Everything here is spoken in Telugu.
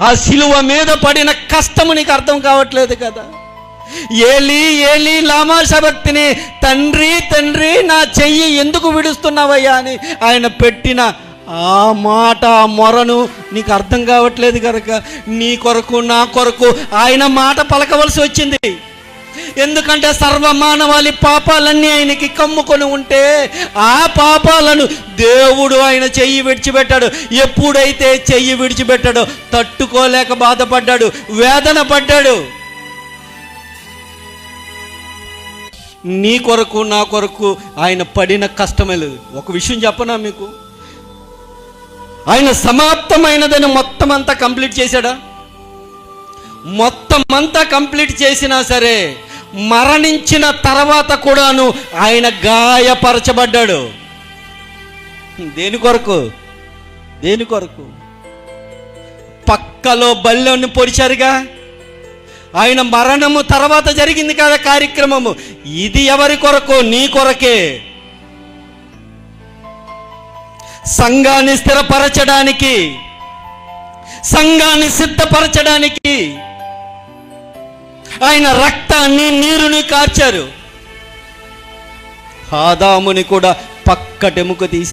ఆ శిలువ మీద పడిన కష్టము నీకు అర్థం కావట్లేదు కదా. ఏలీ ఏలీ లామా సబక్తిని, తండ్రి తండ్రి నా చెయ్యి ఎందుకు విడుస్తున్నావయ్యా అని ఆయన పెట్టిన ఆ మాట, ఆ మొరను నీకు అర్థం కావట్లేదు కనుక నీ కొరకు నా కొరకు ఆయన మాట పలకవలసి వచ్చింది. ఎందుకంటే సర్వమానవాళి పాపాలన్నీ ఆయనకి కమ్ముకొని ఉంటే ఆ పాపాలను దేవుడు ఆయన చెయ్యి విడిచిపెట్టాడు. ఎప్పుడైతే చెయ్యి విడిచిపెట్టాడో తట్టుకోలేక బాధపడ్డాడు, వేదన పడ్డాడు. నీ కొరకు నా కొరకు ఆయన పడిన కష్టమే లేదు. ఒక విషయం చెప్పనా మీకు, ఆయన సమాప్తమైనదని మొత్తం అంతా కంప్లీట్ చేశాడా? మొత్తం అంతా కంప్లీట్ చేసినా సరే మరణించిన తర్వాత కూడాను ఆయన గాయపరచబడ్డాడు. దేని కొరకు? దేని కొరకు? పక్కలో బల్లెని పొడిచారుగా. ఆయన మరణము తర్వాత జరిగింది కదా కార్యక్రమము. ఇది ఎవరి కొరకు? నీ కొరకే. సంఘాన్ని స్థిరపరచడానికి, సంఘాన్ని సిద్ధపరచడానికి ఆయన రక్తాన్ని నీరుని కార్చారు. ఆదాముని కూడా పక్కటెముక తీసి